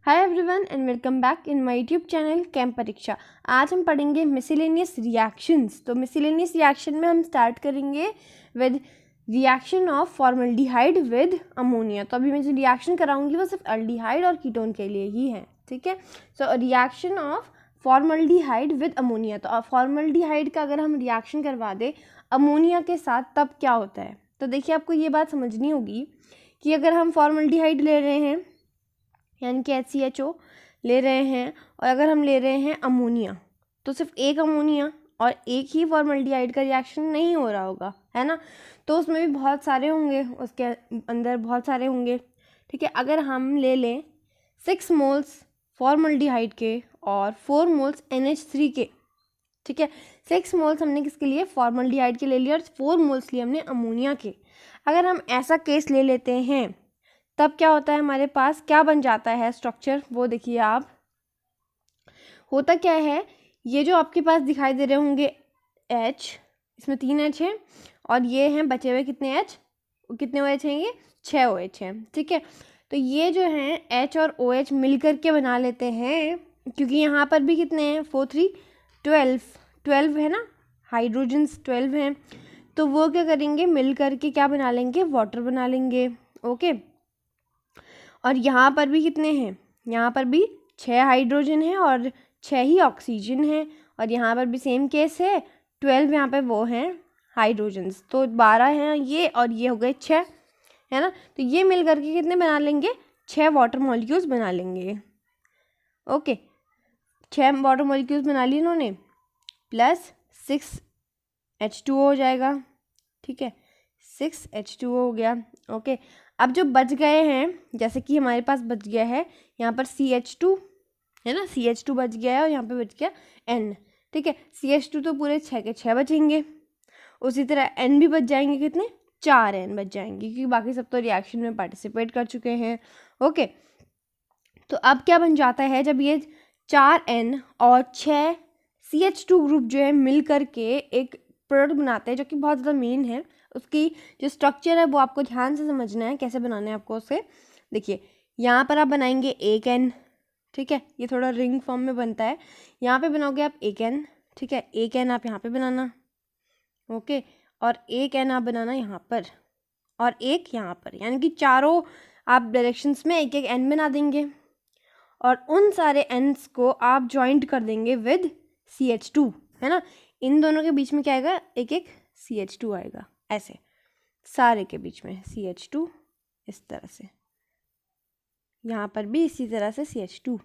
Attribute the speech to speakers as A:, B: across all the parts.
A: Hi everyone and welcome back in my YouTube channel camp परीक्षा। आज हम पढ़ेंगे मिसलेनियस रिएक्शंस। तो मिसलेनियस रिएक्शन में हम स्टार्ट करेंगे with reaction of formaldehyde with ammonia. तो अभी मैं जो रिएक्शन कराऊंगी वो सिर्फ अल्डिहाइड और कीटोन के लिए ही है, ठीक है। So reaction of formaldehyde with ammonia. तो फॉर्मल्डिहाइड का अगर हम रिएक्शन करवा दें अमोनिया के साथ तब क्या होता है। तो देखिए, आपको ये बात समझनी होगी कि अगर हम फॉर्मल्डिहाइड ले रहे हैं यानी कि HCHO ले रहे हैं और अगर हम ले रहे हैं अमोनिया, तो सिर्फ एक अमोनिया और एक ही फॉर्मल्डिहाइड का रिएक्शन नहीं हो रहा होगा, है ना। तो उसमें भी बहुत सारे होंगे, उसके अंदर बहुत सारे होंगे, ठीक है। अगर हम ले लें 6 मोल्स फॉर्मल्डिहाइड के और 4 मोल्स NH3 के, ठीक है। 6 मोल्स हमने किसके लिए, फॉर्मल्डिहाइड के ले लिए और 4 मोल्स लिए हमने अमोनिया के। अगर हम ऐसा केस ले लेते हैं तब क्या होता है, हमारे पास क्या बन जाता है स्ट्रक्चर, वो देखिए आप। होता क्या है, ये जो आपके पास दिखाई दे रहे होंगे H, इसमें 3 H हैं और ये हैं बचे हुए कितने H, कितने OH हैं, ये 6 OH हैं, ठीक है। तो ये जो हैं H और OH मिल करके बना लेते हैं, क्योंकि यहाँ पर भी कितने हैं 4 3 12 है ना, हाइड्रोजन्स 12 हैं। तो वो क्या करेंगे, मिल करके क्या बना लेंगे, वाटर बना लेंगे, ओके। और यहाँ पर भी कितने हैं, यहाँ पर भी 6 हाइड्रोजन है और 6 ही ऑक्सीजन है। और यहाँ पर भी सेम केस है, 12 यहाँ पे वो हैं हाइड्रोजन्स, तो 12 हैं ये और ये हो गए 6, है ना। तो ये मिल करके कितने बना लेंगे, 6 वाटर मॉलिक्यूल्स बना लेंगे, ओके। 6 वाटर मॉलिक्यूल्स बना लिए इन्होंने, प्लस 6 H2O हो जाएगा, ठीक है। 6 H2O हो गया, ओके। अब जो बच गए हैं, जैसे कि हमारे पास बच गया है यहाँ पर CH2, है ना, CH2 बच गया है और यहाँ पे बच गया N, ठीक है। CH2 तो पूरे 6 के 6 बचेंगे, उसी तरह N भी बच जाएंगे, कितने 4 N बच जाएंगे, क्योंकि बाकी सब तो रिएक्शन में पार्टिसिपेट कर चुके हैं, ओके। तो अब क्या बन जाता है, जब ये 4 N और 6 CH2 ग्रुप जो है मिल करके एक प्रोडक्ट बनाते हैं, जो कि बहुत ज़्यादा मेन है। उसकी जो स्ट्रक्चर है वो आपको ध्यान से समझना है, कैसे बनाना है आपको उसे। देखिए, यहाँ पर आप बनाएंगे एक N, ठीक है, ये थोड़ा रिंग फॉर्म में बनता है। यहाँ पे बनाओगे आप एक N, ठीक है, एक N आप यहाँ पे बनाना, ओके। और एक N आप बनाना यहाँ पर और एक यहाँ पर, यानी कि चारों आप डायरेक्शंस में एक एक N बना देंगे और उन सारे N's को आप ज्वाइंट कर देंगे विद CH2, है ना। इन दोनों के बीच में क्या आएगा, एक एक CH2 आएगा, ऐसे सारे के बीच में CH2, इस तरह से, यहाँ पर भी इसी तरह से CH2।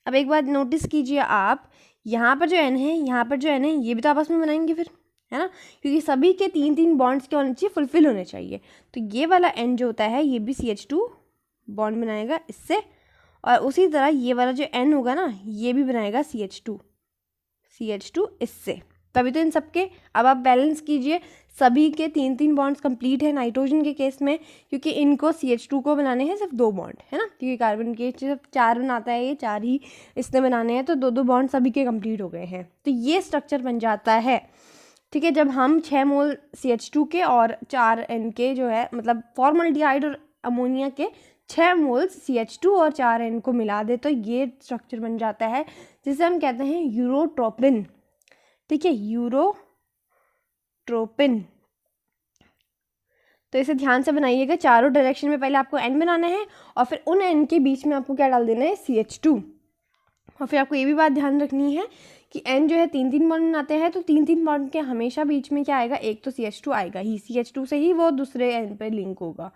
A: अब एक बात नोटिस कीजिए आप, यहाँ पर जो N है, यहाँ पर जो N है, ये भी तो आपस में बनाएंगे फिर, है ना, क्योंकि सभी के 3 बॉन्ड्स क्या होने चाहिए, फुलफिल होने चाहिए। तो ये वाला N जो होता है ये भी CH2 बॉन्ड बनाएगा इससे, और उसी तरह ये वाला जो N होगा ना, ये भी बनाएगा CH2 इससे। तभी तो इन सबके, अब आप बैलेंस कीजिए, सभी के 3 बॉन्ड्स कंप्लीट है नाइट्रोजन के केस में, क्योंकि इनको CH2 को बनाने हैं सिर्फ 2 बॉन्ड, है ना, क्योंकि कार्बन के सिर्फ 4 बनाता है, ये 4 ही इसने बनाने हैं, तो 2 बॉन्ड सभी के कंप्लीट हो गए हैं। तो ये स्ट्रक्चर बन जाता है, ठीक है। जब हम 6 मोल CH2 के और 4 N के जो है, मतलब फॉर्मल्डिहाइड और अमोनिया के 6 मोल्स CH2 और 4 N को मिला दे, तो ये स्ट्रक्चर बन जाता है जिसे हम कहते हैं यूरोट्रोपिन, ठीक है, यूरोट्रोपिन। तो इसे ध्यान से बनाइएगा, चारों डायरेक्शन में पहले आपको N बनाना है और फिर उन N के बीच में आपको क्या डाल देना है, CH2। और फिर आपको ये भी बात ध्यान रखनी है कि N जो है 3 बॉन्ड बनाते हैं, तो 3 बॉन्ड के हमेशा बीच में क्या आएगा, एक तो CH2 आएगा ही, CH2 से ही वो दूसरे N पे लिंक होगा,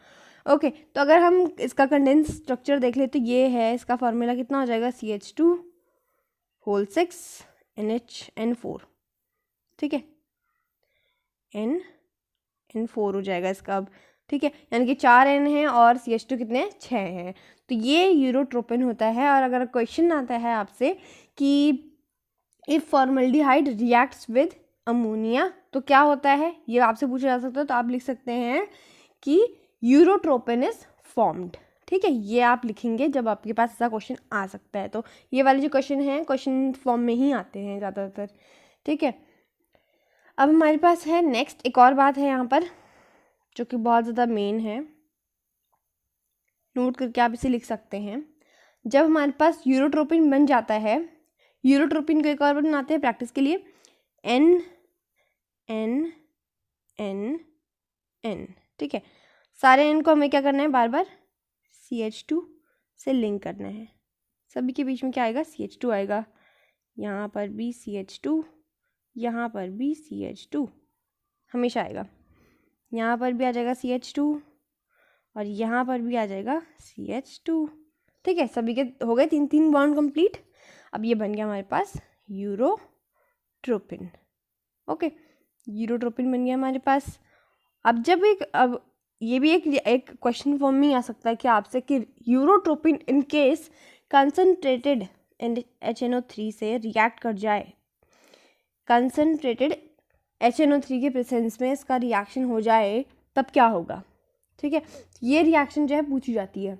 A: ओके। तो अगर हम इसका कंडेंस स्ट्रक्चर देख ले तो ये है, इसका फॉर्मूला कितना हो जाएगा, CH2 होल 6 NH4, ठीक है, N4 हो जाएगा इसका अब, ठीक है। यानी कि 4 N है और CH2 कितने हैं, 6 हैं। तो ये यूरोट्रोपिन होता है। और अगर क्वेश्चन आता है आपसे कि if formaldehyde reacts with ammonia तो क्या होता है, ये आपसे पूछा जा सकता है, तो आप लिख सकते हैं कि यूरोट्रोपिन इज फॉर्म्ड, ठीक है। ये आप लिखेंगे जब आपके पास ऐसा क्वेश्चन आ सकता है। तो ये वाले जो क्वेश्चन हैं क्वेश्चन फॉर्म में ही आते हैं ज़्यादातर, ठीक है। अब हमारे पास है नेक्स्ट एक और बात है यहाँ पर जो कि बहुत ज़्यादा मेन है, नोट करके आप इसे लिख सकते हैं। जब हमारे पास यूरोट्रोपिन बन जाता है, यूरोट्रोपिन को एक और बनाते हैं प्रैक्टिस के लिए, N N N N, ठीक है। सारे N को हमें क्या करना है, बार बार CH2 से लिंक करना है। सभी के बीच में क्या आएगा, CH2 आएगा। यहाँ पर भी CH2, यहाँ पर भी CH2 हमेशा आएगा। यहाँ पर भी आ जाएगा CH2 और यहाँ पर भी आ जाएगा CH2, ठीक है। सभी के हो गए 3 बॉन्ड कंप्लीट। अब ये बन गया हमारे पास यूरोट्रोपिन। ओके, यूरोट्रोपिन बन गया हमारे पास। अब ये भी एक क्वेश्चन फॉर्म में आ सकता है कि आपसे कि urotropin in case concentrated HNO3 से रिएक्ट कर जाए, कंसनट्रेटेड HNO3 के प्रेजेंस में इसका रिएक्शन हो जाए, तब क्या होगा, ठीक है। ये रिएक्शन जो है पूछी जाती है।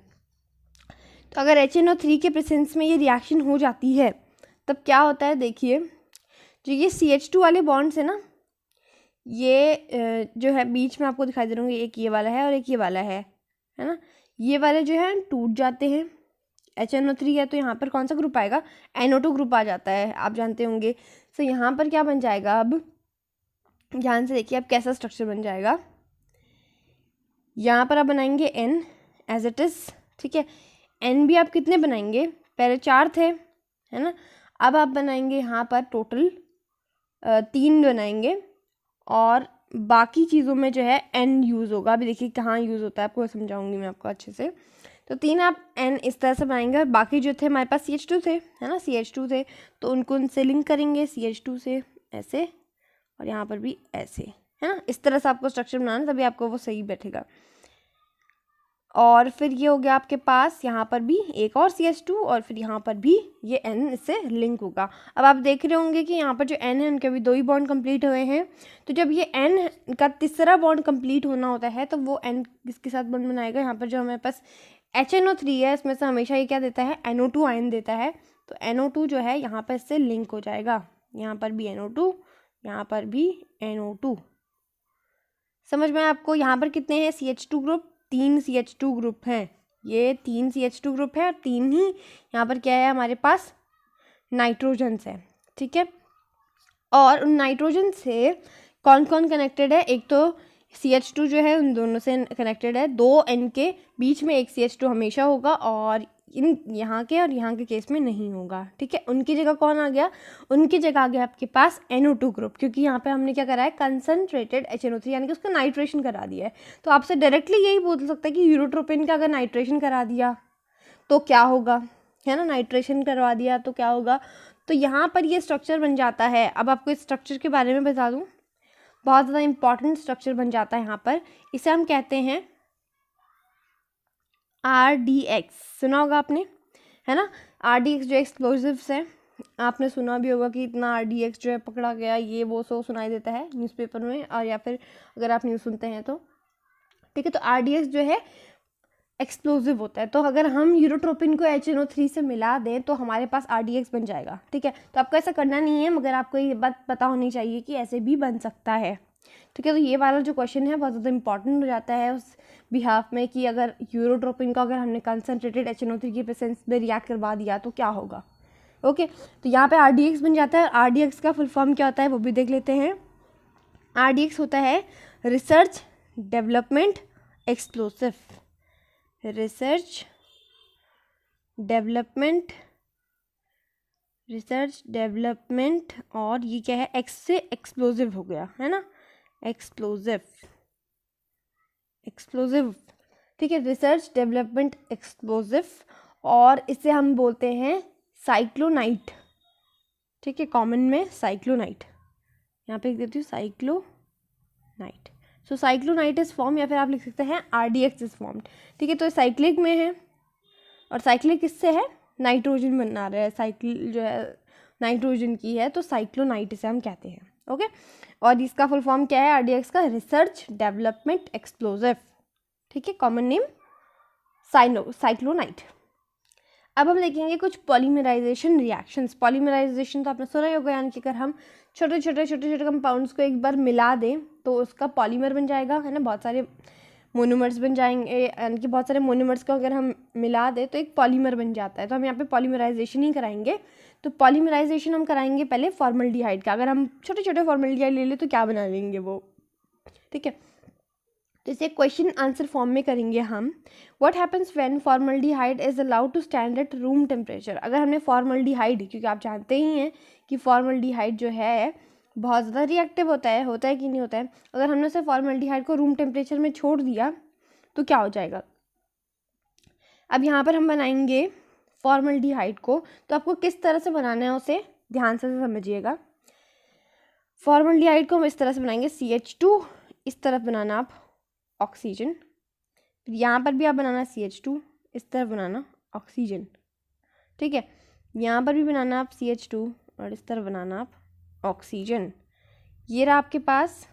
A: तो अगर HNO3 के प्रेजेंस में ये रिएक्शन हो जाती है तब क्या होता है, देखिए जो ये CH2 वाले बॉन्ड्स है ना, ये जो है बीच में आपको दिखाई दे रहे होंगे, एक ये वाला है और एक ये वाला है ना। ये वाले जो है टूट जाते हैं। HNO3 है तो यहाँ पर कौन सा ग्रुप आएगा, NO2 ग्रुप आ जाता है, आप जानते होंगे। तो यहाँ पर क्या बन जाएगा, अब ध्यान से देखिए अब कैसा स्ट्रक्चर बन जाएगा। यहाँ पर आप बनाएंगे N एज इट इज़, ठीक है। N भी आप कितने बनाएंगे, पहले 4 थे, है ना। अब आप बनाएंगे यहाँ पर टोटल 3 बनाएंगे और बाकी चीज़ों में जो है N यूज़ होगा। अभी देखिए कहाँ यूज़ होता है, आपको समझाऊंगी मैं आपको अच्छे से। तो 3 आप N इस तरह से बनाएंगे और बाकी जो थे हमारे पास CH2 थे, है ना, CH2 थे, तो उनको उनसे लिंक करेंगे CH2 से ऐसे और यहाँ पर भी ऐसे, है ना। इस तरह से आपको स्ट्रक्चर बनाना, तभी आपको वो सही बैठेगा। और फिर ये हो गया आपके पास यहाँ पर भी एक और CH2 और फिर यहाँ पर भी ये N इससे लिंक होगा। अब आप देख रहे होंगे कि यहाँ पर जो N है उनके भी 2 ही बॉन्ड कंप्लीट हुए हैं। तो जब ये N का तीसरा बॉन्ड कंप्लीट होना होता है तो वो N किसके साथ बॉन्ड बनाएगा, यहाँ पर जो हमारे पास HNO3 है इसमें से हमेशा ये क्या देता है, NO2 आयन देता है। तो NO2 जो है यहाँ पर इससे लिंक हो जाएगा, यहाँ पर भी NO2, यहाँ पर भी NO2। समझ में आपको, यहाँ पर कितने हैं CH2 ग्रुप, 3 CH2 ग्रुप हैं, ये 3 CH2 ग्रुप है और 3 ही यहाँ पर क्या है हमारे पास नाइट्रोजन्स है, ठीक है। और उन नाइट्रोजन से कौन कौन कनेक्टेड है, एक तो CH2 जो है उन दोनों से कनेक्टेड है, 2 N के बीच में एक CH2 हमेशा होगा और इन यहाँ के और यहाँ के केस में नहीं होगा, ठीक है। उनकी जगह कौन आ गया, उनकी जगह आ गया आपके पास NO2 ग्रुप, क्योंकि यहाँ पे हमने क्या करा है, कंसनट्रेटेड HNO3 यानी कि उसका नाइट्रेशन करा दिया है। तो आपसे डायरेक्टली यही बोल सकता है कि यूरोट्रोपिन का अगर नाइट्रेशन करा दिया तो क्या होगा, है ना, नाइट्रेशन करवा दिया तो क्या होगा। तो यहाँ पर ये स्ट्रक्चर बन जाता है। अब आपको इस स्ट्रक्चर के बारे में बता दूँ, बहुत ज़्यादा इंपॉर्टेंट स्ट्रक्चर बन जाता है यहाँ पर। इसे हम कहते हैं RDX, सुना होगा आपने, है ना। RDX जो एक्सप्लोजिव्स है, आपने सुना भी होगा कि इतना RDX जो है पकड़ा गया, ये वो सो सुनाई देता है न्यूज़पेपर में, और या फिर अगर आप न्यूज़ सुनते हैं तो, ठीक है। तो RDX जो है एक्सप्लोजिव होता है। तो अगर हम यूरोट्रोपिन को HNO3 से मिला दें तो हमारे पास RDX बन जाएगा, ठीक है। तो आपको ऐसा करना नहीं है, मगर आपको ये बात पता होनी चाहिए कि ऐसे भी बन सकता है, ठीक है। तो ये वाला जो क्वेश्चन है बहुत ज़्यादा इंपॉर्टेंट हो जाता है उस बिहाफ में कि अगर यूरोट्रोपिन को अगर हमने कंसनट्रेटेड HNO3 की प्रेजेंस में रिएक्ट करवा दिया तो क्या होगा। ओके, तो यहाँ पे RDX बन जाता है। RDX का फुल फॉर्म क्या होता है वो भी देख लेते हैं। RDX होता है research development explosive, research development और ये क्या है, एक्स से एक्सप्लोजिव हो गया, है ना, एक्सप्लोजिव, ठीक है, रिसर्च डेवलपमेंट एक्सप्लोजिव। और इसे हम बोलते हैं साइक्लोनाइट, ठीक है, कॉमन में साइक्लोनाइट, यहाँ पे लिख देती हूँ साइक्लोनाइट। सो साइक्लोनाइट इज फॉर्म, या फिर आप लिख सकते हैं RDX इज फॉर्म्ड, ठीक है। तो साइक्लिक में है और साइक्लिक किससे है, नाइट्रोजन बना रहा है, साइकिल जो है नाइट्रोजन की है, तो साइक्लोनाइट इसे हम कहते हैं, ओके। और इसका फुल फॉर्म क्या है RDX का, रिसर्च डेवलपमेंट एक्सप्लोजिव, ठीक है, कॉमन नेम साइक्लोनाइट। अब हम देखेंगे कुछ पॉलीमराइजेशन रिएक्शंस। पॉलीमराइजेशन तो आपने सुना ही होगा, यानी कि अगर हम छोटे छोटे कंपाउंड्स को एक बार मिला दें तो उसका पॉलीमर बन जाएगा, है ना। बहुत सारे मोनोमर्स बन जाएंगे, यानी कि बहुत सारे मोनोमर्स को अगर हम मिला दें तो एक पॉलीमर बन जाता है। तो हम यहाँ पे पॉलीमराइजेशन ही कराएंगे। तो पॉलीमराइजेशन हम कराएंगे पहले फॉर्मल्डिहाइड का। अगर हम छोटे छोटे फॉर्मल्डिहाइड ले लें तो क्या बना लेंगे वो, ठीक है। तो इसे क्वेश्चन आंसर फॉर्म में करेंगे हम। What happens when formaldehyde is allowed to stand at room temperature. अगर हमने फॉर्मल्डिहाइड, क्योंकि आप जानते ही हैं कि फॉर्मल्डिहाइड जो है बहुत ज़्यादा रिएक्टिव होता है कि नहीं होता है। अगर हमने उसे फॉर्मल्डिहाइड को रूम टेम्परेचर में छोड़ दिया तो क्या हो जाएगा। अब यहाँ पर हम बनाएंगे फॉर्मल्डिहाइड को। तो आपको किस तरह से बनाना है उसे ध्यान से समझिएगा। फॉर्मल्डिहाइड को हम इस तरह से बनाएंगे, CH2, इस तरफ बनाना आप ऑक्सीजन, फिर यहाँ पर भी आप बनाना CH2, इस तरफ बनाना ऑक्सीजन, ठीक है। यहाँ पर भी बनाना आप CH2 और इस तरफ बनाना आप ऑक्सीजन। ये रहा आपके पास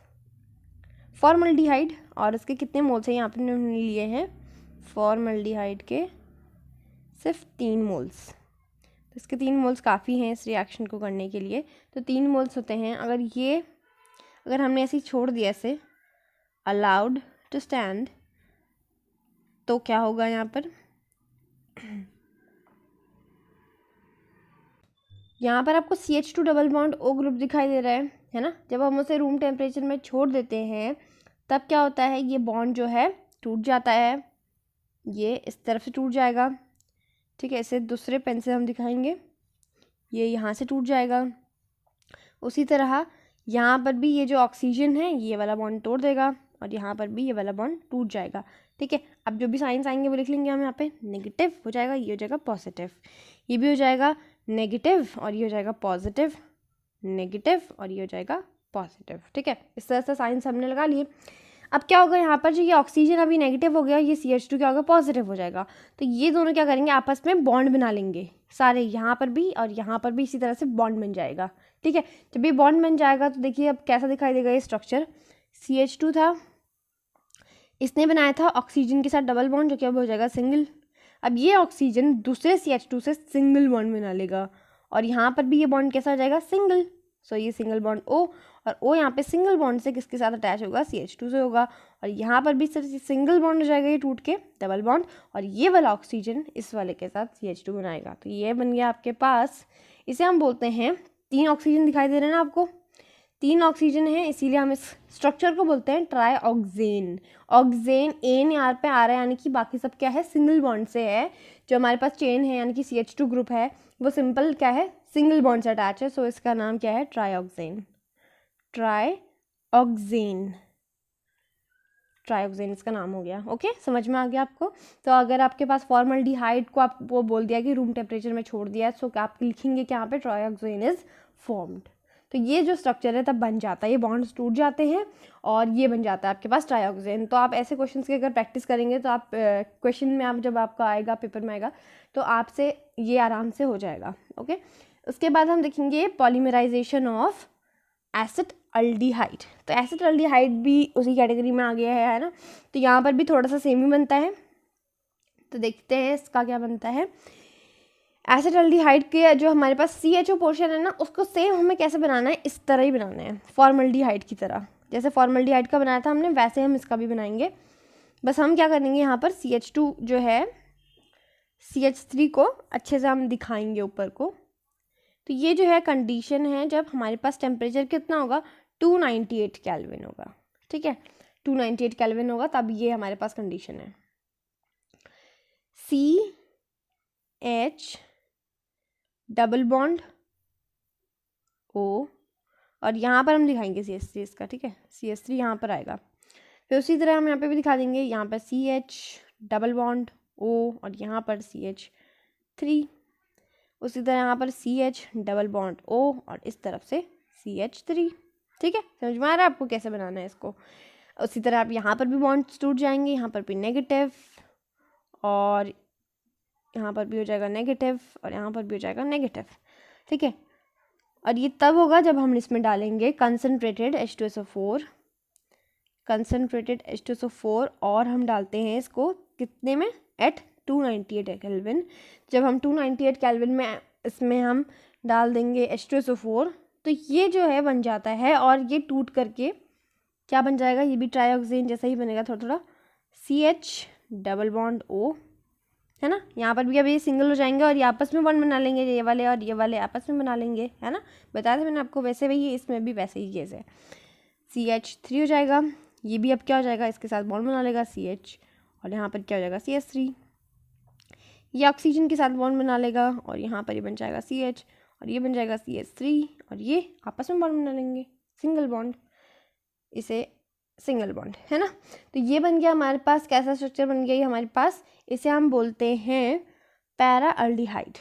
A: फॉर्मल्डिहाइड। और इसके कितने मोल्स हैं यहाँ पर हमने लिए हैं, फॉर्मल्डिहाइड के सिर्फ 3 मोल्स। तो इसके 3 मोल्स काफ़ी हैं इस रिएक्शन को करने के लिए। तो 3 मोल्स होते हैं। अगर हमने ऐसे ही छोड़ दिया इसे अलाउड टू स्टैंड, तो क्या होगा यहाँ पर, यहाँ पर आपको CH2 double bond O group दिखाई दे रहा है ना। जब हम उसे रूम टेम्परेचर में छोड़ देते हैं तब क्या होता है, ये बॉन्ड जो है टूट जाता है, ये इस तरफ से टूट जाएगा, ठीक है। इसे दूसरे पेन से हम दिखाएंगे, ये यहाँ से टूट जाएगा। उसी तरह यहाँ पर भी ये जो ऑक्सीजन है ये वाला बॉन्ड तोड़ देगा और यहाँ पर भी ये वाला बॉन्ड टूट जाएगा, ठीक है। अब जो भी साइंस आएंगे वो लिख लेंगे हम यहाँ पे। नेगेटिव हो जाएगा, ये हो जाएगा पॉजिटिव, ये भी हो जाएगा नेगेटिव और ये हो जाएगा पॉजिटिव, नेगेटिव और ये हो जाएगा पॉजिटिव, ठीक है। इस तरह से साइंस हमने लगा लिए। अब क्या होगा, यहाँ पर जो ये ऑक्सीजन अभी नेगेटिव हो गया, ये CH2 क्या होगा, पॉजिटिव हो जाएगा। तो ये दोनों क्या करेंगे, आपस में बॉन्ड बना लेंगे सारे, यहाँ पर भी और यहाँ पर भी इसी तरह से बॉन्ड बन जाएगा, ठीक है। जब ये बॉन्ड बन जाएगा तो देखिए अब कैसा दिखाई देगा ये स्ट्रक्चर। CH2 था, इसने बनाया था ऑक्सीजन के साथ डबल बॉन्ड, जो कि अब हो जाएगा सिंगल। अब ये ऑक्सीजन दूसरे CH2 से सिंगल बॉन्ड बना लेगा और यहाँ पर भी ये बॉन्ड कैसा हो जाएगा, सिंगल। सो ये सिंगल बॉन्ड O, और O यहाँ पे सिंगल बॉन्ड से किसके साथ अटैच होगा, CH2 से होगा। और यहाँ पर भी सिर्फ सिंगल बॉन्ड हो जाएगा ये टूट के डबल बॉन्ड, और ये वाला ऑक्सीजन इस वाले के साथ CH2 बनाएगा। तो ये बन गया आपके पास, इसे हम बोलते हैं, 3 ऑक्सीजन दिखाई दे रहे हैं ना आपको, 3 ऑक्सीजन है, इसीलिए हम इस स्ट्रक्चर को बोलते हैं ट्राईऑक्सेन। ऑक्सेन एन यहाँ पे आ रहा है, यानी कि बाकी सब क्या है, सिंगल बॉन्ड से है। जो हमारे पास चेन है यानी कि CH2 ग्रुप है वो सिंपल क्या है, सिंगल बॉन्ड से अटैच है। सो इसका नाम क्या है, ट्राईऑक्सेन। ट्राईऑक्सेन, ट्राईऑक्सेन इसका नाम हो गया। ओके, समझ में आ गया आपको। तो अगर आपके पास फॉर्मल्डिहाइड को आप वो बोल दिया कि रूम टेम्परेचर में छोड़ दिया है, सो आप लिखेंगे कि यहाँ पे ट्राईऑक्सेन इज फॉर्म्ड। तो ये जो स्ट्रक्चर है तब बन जाता है, ये बॉन्ड्स टूट जाते हैं और ये बन जाता है आपके पास ट्राईऑक्सेन। तो आप ऐसे क्वेश्चंस की अगर प्रैक्टिस करेंगे तो आप क्वेश्चन में आप जब आपका आएगा पेपर में आएगा तो आपसे ये आराम से हो जाएगा। ओके, उसके बाद हम देखेंगे पॉलीमराइजेशन ऑफ एसिटल्डिहाइड। तो एसिटल्डिहाइड भी उसी कैटेगरी में आ गया है ना। तो यहाँ पर भी थोड़ा सा सेम ही बनता है। तो देखते हैं इसका क्या बनता है। एसिटल्डिहाइड के जो हमारे पास CHO पोर्शन है ना, उसको सेम हमें कैसे बनाना है, इस तरह ही बनाना है, फॉर्मल्डिहाइड की तरह। जैसे फॉर्मल्डिहाइड का बनाया था हमने वैसे हम इसका भी बनाएंगे। बस हम क्या करेंगे, यहाँ पर CH2 जो है CH3 को अच्छे से हम दिखाएंगे ऊपर को। तो ये जो है कंडीशन है जब हमारे पास टेम्परेचर कितना होगा, 298 केल्विन होगा। ठीक है, 298 केल्विन होगा तब ये हमारे पास कंडीशन है। CH डबल बॉन्ड O और यहाँ पर हम दिखाएंगे CH3 इसका। ठीक है, CH3 यहाँ पर आएगा। फिर उसी तरह हम यहाँ पे भी दिखा देंगे, यहाँ पर CH डबल बॉन्ड O और यहाँ पर CH3। उसी तरह यहाँ पर CH डबल बॉन्ड O और इस तरफ से CH3। ठीक है, समझ में आ रहा है आपको कैसे बनाना है इसको। उसी तरह आप यहाँ पर भी बॉन्ड्स टूट जाएंगे, यहाँ पर भी नेगेटिव और यहाँ पर भी हो जाएगा नेगेटिव और यहाँ पर भी हो जाएगा नेगेटिव। ठीक है, और ये तब होगा जब हम इसमें डालेंगे कंसनट्रेटेड H2SO4, कंसनट्रेटेड H2SO4 और हम डालते हैं इसको कितने में, एट 298 केल्विन। जब हम 298 केल्विन में इसमें हम डाल देंगे H2SO4 तो ये जो है बन जाता है और ये टूट करके क्या बन जाएगा, ये भी ट्राईऑक्सेन जैसा ही बनेगा, थोड़ा थोड़ा CH डबल बॉन्ड O, है ना। यहाँ पर भी अब ये सिंगल हो जाएंगे और ये आपस में बॉन्ड बना लेंगे, ये वाले और ये वाले आपस में बना लेंगे, है ना। बताया था मैंने आपको, वैसे वही इसमें भी वैसे ही केस है। CH3 हो जाएगा, ये भी अब क्या हो जाएगा, इसके साथ बॉन्ड बना लेगा CH, और यहाँ पर क्या हो जाएगा CH3, ये ऑक्सीजन के साथ बॉन्ड बना लेगा और यहाँ पर ये बन जाएगा CH, और ये बन जाएगा CH3, और ये आपस में बॉन्ड बना लेंगे, सिंगल बॉन्ड, इसे सिंगल बॉन्ड, है ना। तो ये बन गया हमारे पास, कैसा स्ट्रक्चर बन गया ये हमारे पास, इसे हम बोलते हैं पैरा अल्डिहाइड।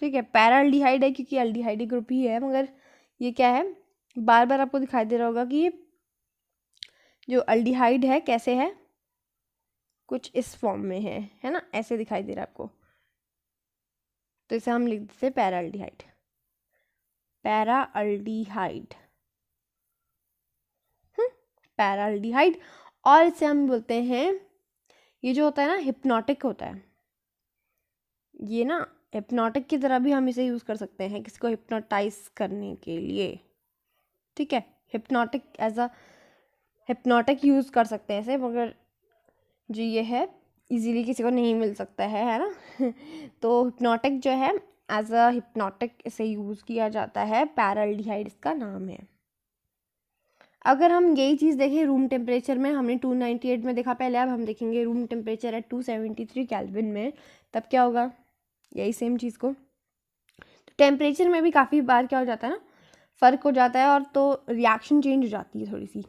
A: ठीक है, पैरा अल्डिहाइड है क्योंकि अल्डिहाइड ग्रुप ही है, मगर ये क्या है, बार बार आपको दिखाई दे रहा होगा कि ये जो अल्डिहाइड है कैसे है, कुछ इस फॉर्म में है ना, ऐसे दिखाई दे रहा है आपको, तो इसे हम लिख देते हैं para aldehyde, para aldehyde, para aldehyde. और इसे हम बोलते हैं, ये जो होता है ना हिप्नोटिक होता है, ये ना हिप्नोटिक की तरह भी हम इसे यूज़ कर सकते हैं किसी को हिप्नोटाइज करने के लिए। ठीक है, hypnotic as a hypnotic use कर सकते हैं इसे, मगर जो ये है इजीली किसी को नहीं मिल सकता है ना। तो हिप्नोटिक जो है एज अ हिप्नोटिक इसे यूज़ किया जाता है, पैरा अल्डिहाइड इसका नाम है। अगर हम यही चीज़ देखें रूम टेम्परेचर में, हमने 298 में देखा पहले, अब हम देखेंगे रूम टेम्परेचर है 273 केल्विन में, तब क्या होगा, यही सेम चीज़ को। तो टेम्परेचर में भी काफ़ी बार क्या हो जाता है ना, फ़र्क हो जाता है, और तो रिएक्शन चेंज हो जाती है थोड़ी सी।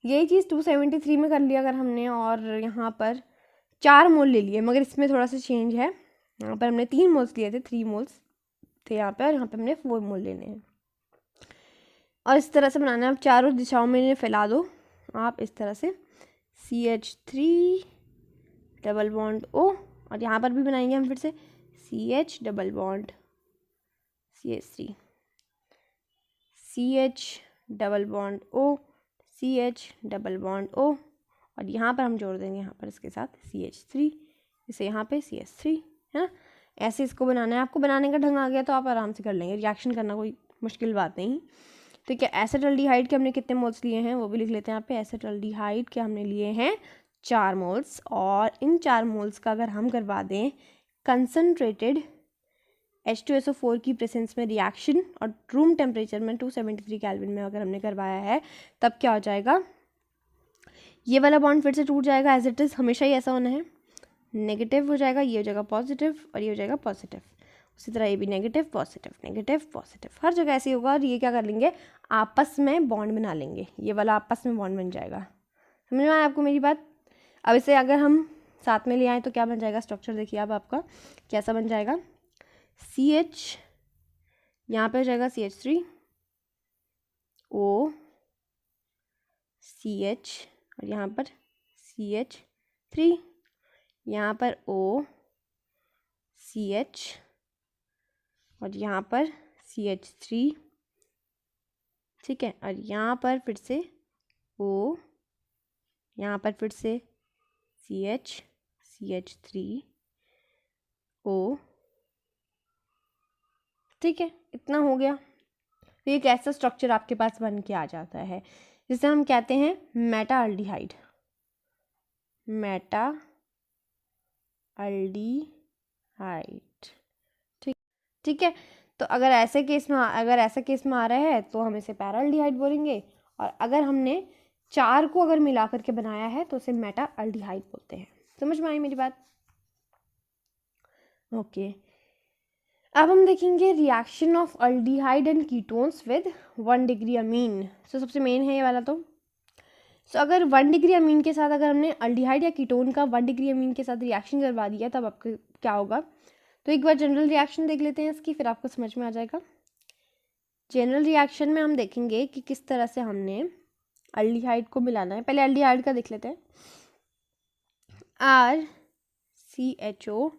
A: यही चीज़ 273 में कर लिया अगर हमने, और यहाँ पर 4 मोल ले लिए, मगर इसमें थोड़ा सा चेंज है, यहाँ पर हमने 3 मोल्स लिए थे, 3 मोल्स थे यहाँ पर, और यहाँ पर हमने 4 मोल लेने हैं, और इस तरह से बनाना है। आप चारों दिशाओं में इन्हें फैला दो आप इस तरह से, CH3 डबल बॉन्ड O, और यहाँ पर भी बनाएंगे हम फिर से CH double bond CH3, CH double bond O, CH double bond O, और यहाँ पर हम जोड़ देंगे यहाँ पर इसके साथ CH3, इसे यहाँ पे CH3, है ना। ऐसे इसको बनाना है, आपको बनाने का ढंग आ गया तो आप आराम से कर लेंगे, रिएक्शन करना कोई मुश्किल बात नहीं। ठीक है, एसिटाल्डिहाइड के हमने कितने मोल्स लिए हैं वो भी लिख लेते हैं यहाँ पे। एसिटाल्डिहाइड के हमने लिए हैं 4 मोल्स, और इन 4 मोल्स का अगर हम करवा दें कंसनट्रेटेड H2SO4 की प्रेजेंस में रिएक्शन, और रूम टेम्परेचर में 273 केल्विन में अगर हमने करवाया है, तब क्या हो जाएगा, ये वाला बॉन्ड फिर से टूट जाएगा, एज इट इज़ हमेशा ही ऐसा होना है, नेगेटिव हो जाएगा, ये हो जाएगा पॉजिटिव, और ये हो जाएगा पॉजिटिव। उसी तरह ये भी नेगेटिव पॉजिटिव नेगेटिव पॉजिटिव, हर जगह ऐसे ही होगा, और ये क्या कर लेंगे, आपस में बॉन्ड बना लेंगे, ये वाला आपस में बॉन्ड बन जाएगा। समझ में आया आपको मेरी बात। अब इसे अगर हम साथ में ले आए तो क्या बन जाएगा, स्ट्रक्चर देखिए अब आपका कैसा बन जाएगा, CH यहाँ पे हो जाएगा CH3 O CH, और यहाँ पर CH3, यहाँ पर O CH, और यहाँ पर CH3, ठीक है, और यहाँ पर फिर से O, यहाँ पर फिर से CH CH3 O, ठीक है, इतना हो गया। तो एक ऐसा स्ट्रक्चर आपके पास बन के आ जाता है जिसे हम कहते हैं मेटा अल्डिहाइड, मेटा अल्डिहाइड। ठीक है, तो अगर ऐसा केस में आ रहा है तो हम इसे पैरा अल्डिहाइड बोलेंगे, और अगर हमने 4 को अगर मिला करके बनाया है तो उसे मेटा अल्डिहाइड बोलते हैं। समझ में आई मेरी बात। ओके, अब हम देखेंगे reaction of aldehyde and ketones with 1 degree amine. So सबसे मेन है ये वाला। तो अगर 1 डिग्री अमीन के साथ अगर हमने अल्डिहाइड या कीटोन का 1 डिग्री अमीन के साथ रिएक्शन करवा दिया तब आपको क्या होगा। तो एक बार जनरल रिएक्शन देख लेते हैं इसकी, फिर आपको समझ में आ जाएगा। जनरल रिएक्शन में हम देखेंगे कि किस तरह से हमने अल्डिहाइड को मिलाना है। पहले अल्डिहाइड का देख लेते हैं। RCHO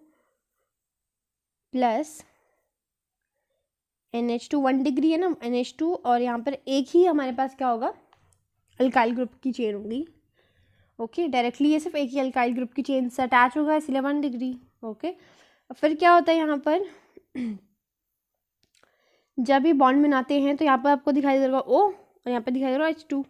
A: प्लस NH2 1 डिग्री है ना, NH2, और यहाँ पर एक ही हमारे पास क्या होगा, अल्काइल ग्रुप की चेन होगी। ओके, डायरेक्टली ये सिर्फ एक ही अल्काइल ग्रुप की चेन से अटैच होगा, इसलिए 1 डिग्री। ओके, फिर क्या होता है यहाँ पर जब ये बॉन्ड बनाते हैं तो यहाँ पर आपको दिखाई दे रहा O और यहाँ पर दिखाई दे रहा H2।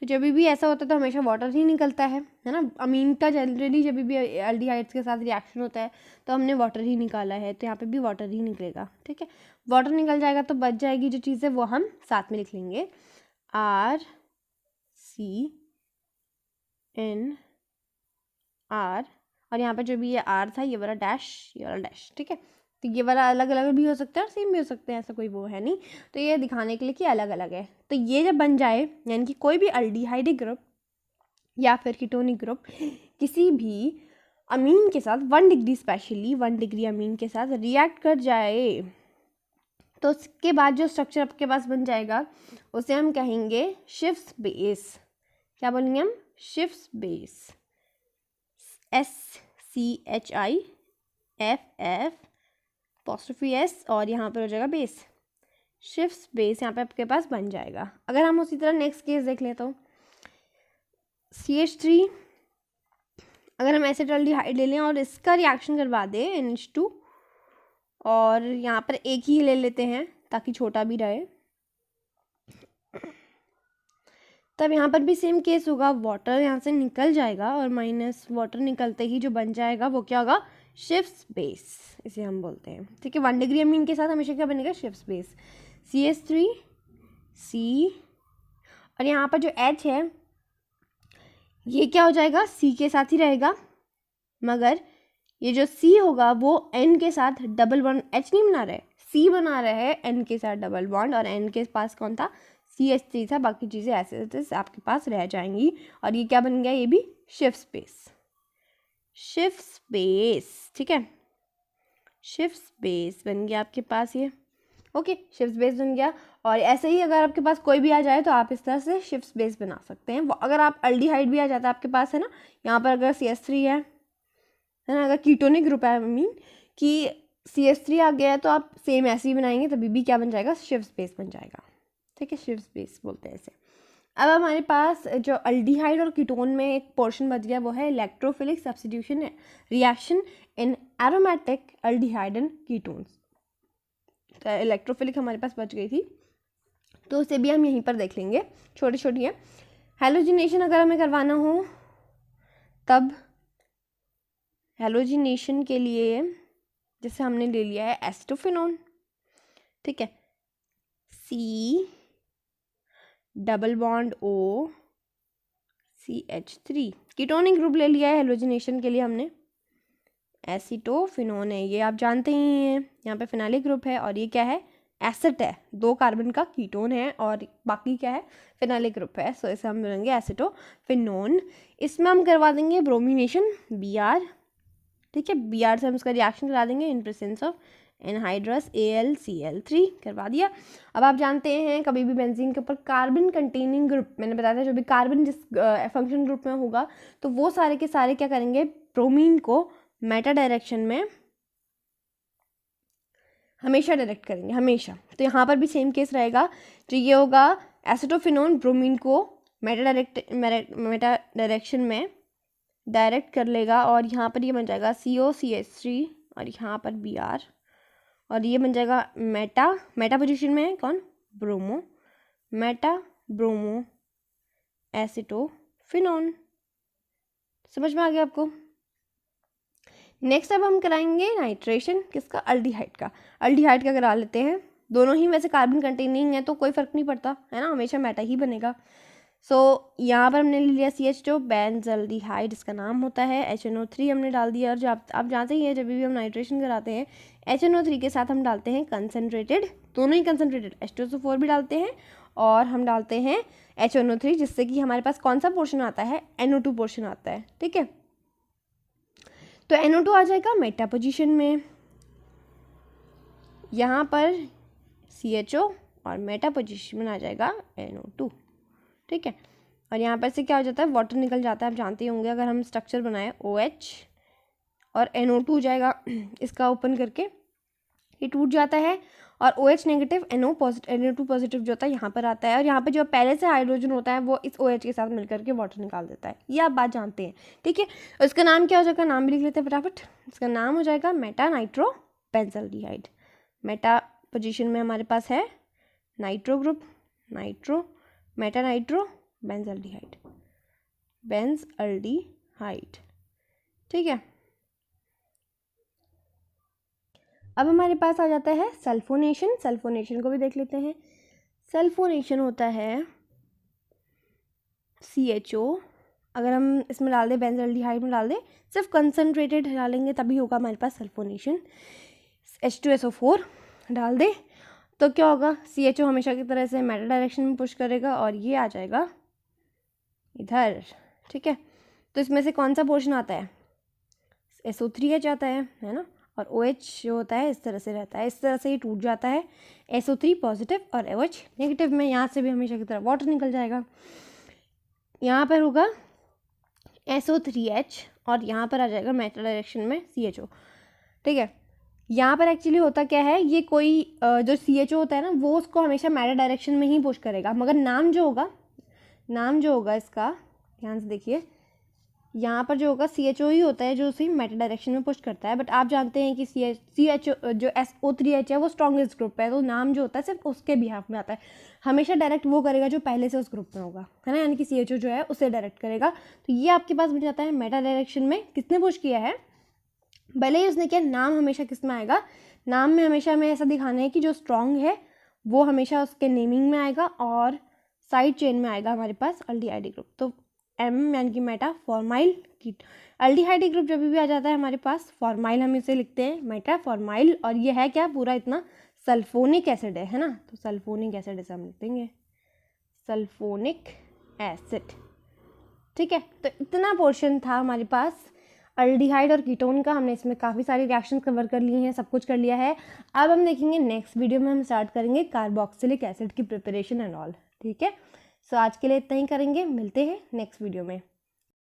A: तो जब भी ऐसा होता है तो हमेशा वाटर ही निकलता है ना। अमीन का जनरली जब भी एल्डिहाइड्स के साथ रिएक्शन होता है तो हमने वाटर ही निकाला है, तो यहाँ पे भी वाटर ही निकलेगा। ठीक है, वाटर निकल जाएगा तो बच जाएगी जो चीज़ है वो हम साथ में लिख लेंगे, RCN R, और यहाँ पे जो भी ये R था ये वाला डैश, ये वाला डैश। ठीक है, तो ये वाला अलग अलग भी हो सकता है और सेम भी हो सकते हैं, ऐसा कोई वो है नहीं। तो ये दिखाने के लिए कि अलग अलग है। तो ये जब बन जाए, यानी कि कोई भी अल्डिहाइडिक ग्रुप या फिर कीटोनिक ग्रुप किसी भी अमीन के साथ 1 डिग्री, स्पेशली 1 डिग्री अमीन के साथ रिएक्ट कर जाए, तो उसके बाद जो स्ट्रक्चर आपके पास बन जाएगा उसे हम कहेंगे शिफ्स बेस। क्या बोलेंगे हम? शिफ्स बेस, SCHIFF और यहाँ पर हो जाएगा बेस, शिफ्स बेस यहाँ पे आपके पास बन जाएगा। अगर हम उसी तरह नेक्स्ट केस देख लें तो CH3, अगर हम एसिटाल्डिहाइड ले लें और इसका रिएक्शन करवा दें NH2, और यहाँ पर एक ही ले लेते हैं ताकि छोटा भी रहे, तब यहाँ पर भी सेम केस होगा, वाटर यहाँ से निकल जाएगा और माइनस वाटर निकलते ही जो बन जाएगा वो क्या होगा? शिफ्स बेस, इसे हम बोलते हैं। ठीक है, 1 डिग्री अमीन के साथ हमेशा क्या बनेगा? शिफ्स बेस, CH3 C, और यहाँ पर जो H है ये क्या हो जाएगा? C के साथ ही रहेगा, मगर ये जो C होगा वो N के साथ डबल बॉन्ड, H नहीं बना रहे, C बना रहे हैं N के साथ डबल बॉन्ड, और N के पास कौन था? CH3 था। बाकी चीज़ें ऐसे आपके पास रह जाएंगी, और ये क्या बन गया? ये भी शिफ्स बेस, शिफ्स बेस। ठीक है, शिफ्स बेस बन गया आपके पास ये। ओके, शिफ्स बेस बन गया। और ऐसे ही अगर आपके पास कोई भी आ जाए तो आप इस तरह से शिफ्स बेस बना सकते हैं। अगर आप अल्डिहाइड भी आ जाता है आपके पास, है ना, यहाँ पर अगर CH3 है ना, अगर कीटोनिक ग्रुप है, आई मीन कि CH3 आ गया है, तो आप सेम ऐसे ही बनाएंगे, तभी भी क्या बन जाएगा? शिफ्स बेस बन जाएगा। ठीक है, शिफ्स बेस बोलते हैं इसे। अब हमारे पास जो अल्डिहाइड और कीटोन में एक पोर्शन बच गया वो है electrophilic substitution reaction in aromatic aldehyde and ketones. तो इलेक्ट्रोफिलिक हमारे पास बच गई थी, तो उसे भी हम यहीं पर देख लेंगे, छोटी छोटी है। हेलोजिनेशन अगर हमें करवाना हो तब हेलोजिनेशन के लिए जैसे हमने ले लिया है एसिटोफिनोन, ठीक है, C double bond O CH3, ketonic group ले लिया है हेलोजिनेशन के लिए हमने, एसिटोफिनोन है, ये आप जानते ही हैं। यहाँ पे फिनाइलिक ग्रुप है और ये क्या है? एसिड है, 2 कार्बन का कीटोन है और बाकी क्या है? फिनाइलिक ग्रुप है। सो इसे हम बोलेंगे एसिटोफिनोन। इसमें हम करवा देंगे ब्रोमिनेशन Br। ठीक है, Br से हम इसका रिएक्शन करा देंगे in presence of anhydrous AlCl3, करवा दिया। अब आप जानते हैं कभी भी बेंजीन के ऊपर कार्बन कंटेनिंग ग्रुप, मैंने बताया था जो भी कार्बन जिस फंक्शन ग्रुप में होगा तो वो सारे के सारे क्या करेंगे? ब्रोमीन को मेटा डायरेक्शन में हमेशा डायरेक्ट करेंगे, हमेशा। तो यहाँ पर भी सेम केस रहेगा, जो ये होगा एसिटोफिनोन ब्रोमीन को मेटा डायरेक्शन में डायरेक्ट कर लेगा, और यहाँ पर ये बन जाएगा COCH3 और यहाँ पर Br, और ये बन जाएगा मेटा पोजीशन में है कौन? Bromo, Meta bromo acetophenone. समझ में आ गया आपको? नेक्स्ट अब हम कराएंगे नाइट्रेशन, किसका? अल्डिहाइड का। अल्डिहाइड का करा लेते हैं, दोनों ही वैसे कार्बन कंटेनिंग है तो कोई फ़र्क नहीं पड़ता, है ना, हमेशा मेटा ही बनेगा। सो यहाँ पर हमने ले लिया CH2 बेंजल्डिहाइड, इसका नाम होता है। HNO3 हमने डाल दिया, और जब आप जानते ही हैं जब भी हम नाइट्रेशन कराते हैं HNO3 के साथ हम डालते हैं कंसनट्रेटेड, दोनों ही कंसनट्रेटेड, H2SO4 भी डालते हैं और हम डालते हैं HNO3, जिससे कि हमारे पास कौन सा पोर्शन आता है? NO2 पोर्शन आता है। ठीक है, तो NO2 आ जाएगा मेटा पोजीशन में, यहाँ पर CHO और मेटा पोजीशन में आ जाएगा NO2। ठीक है, और यहाँ पर से क्या हो जाता है? वाटर निकल जाता है, आप जानते होंगे। अगर हम स्ट्रक्चर बनाए OH और NO2 जाएगा, इसका ओपन करके ये टूट जाता है, और OH नेगेटिव NO2 पॉजिटिव जो होता है यहाँ पर आता है, और यहाँ पे जो पहले से हाइड्रोजन होता है वो इस OH के साथ मिलकर के वाटर निकाल देता है। ये आप बात जानते हैं। ठीक है, और इसका नाम क्या हो जाएगा? नाम भी लिख लेते हैं फटाफट। इसका नाम हो जाएगा Meta nitro benzaldehyde. Meta position में हमारे पास है nitro group, nitro, Meta nitro benzaldehyde, benzaldehyde. ठीक है, अब हमारे पास आ जाता है सल्फोनेशन। सल्फोनेशन को भी देख लेते हैं। सल्फोनेशन होता है CHO, अगर हम इसमें डाल दें, बेंजल्डिहाइड में डाल दें, सिर्फ कंसनट्रेटेड डालेंगे तभी होगा हमारे पास सल्फोनेशन। H2SO4 डाल दें तो क्या होगा, CHO हमेशा की तरह से मेटल डायरेक्शन में पुश करेगा और ये आ जाएगा इधर। ठीक है, तो इसमें से कौन सा पोर्शन आता है, SO3H आता है ना, और OH जो होता है इस तरह से रहता है, इस तरह से ये टूट जाता है, SO3 पॉजिटिव और OH नेगेटिव में। यहाँ से भी हमेशा की तरह वाटर निकल जाएगा। यहाँ पर होगा SO3H और यहाँ पर आ जाएगा मेटल डायरेक्शन में CHO। ठीक है, यहाँ पर एक्चुअली होता क्या है, ये कोई जो CHO होता है ना, वो उसको हमेशा मेटल डायरेक्शन में ही पुश करेगा, मगर नाम जो होगा इसका, ध्यान से देखिए, यहाँ पर जो होगा CHO ही होता है जो उसी मेटल डायरेक्शन में पुश करता है। बट आप जानते हैं कि CHO जो SO3H है वो स्ट्रॉन्गेस्ट ग्रुप है, तो नाम जो होता है सिर्फ उसके बिहाफ में आता है। हमेशा डायरेक्ट वो करेगा जो पहले से उस ग्रुप में होगा, है ना, यानी कि CHO जो है उसे डायरेक्ट करेगा। तो ये आपके पास बन जाता है मेटल डायरेक्शन में किसने पुश किया है, भले ही उसने किया। नाम हमेशा किस में आएगा, नाम में हमेशा हमें ऐसा दिखाना है कि जो स्ट्रॉन्ग है वो हमेशा उसके नेमिंग में आएगा और साइड चेन में आएगा हमारे पास अल्डिहाइड ग्रुप। तो M यानी कि मेटा फॉर्माइल कीट। अल्डिहाइड ग्रुप जब भी आ जाता है हमारे पास, फॉर्माइल हम इसे लिखते हैं मेटा फॉर्माइल, और ये है क्या, पूरा इतना सल्फोनिक एसिड है ना, तो सल्फोनिक एसिड इसे हम लिख देंगे, सल्फोनिक एसिड। ठीक है, तो इतना पोर्शन था हमारे पास अल्डिहाइड और कीटोन का। हमने इसमें काफ़ी सारी रिएक्शन कवर कर लिए हैं, सब कुछ कर लिया है। अब हम देखेंगे नेक्स्ट वीडियो में हम स्टार्ट करेंगे कार्बोक्सिलिक एसिड की प्रिपरेशन एंड ऑल। ठीक है, सो आज के लिए इतना ही करेंगे, मिलते हैं नेक्स्ट वीडियो में।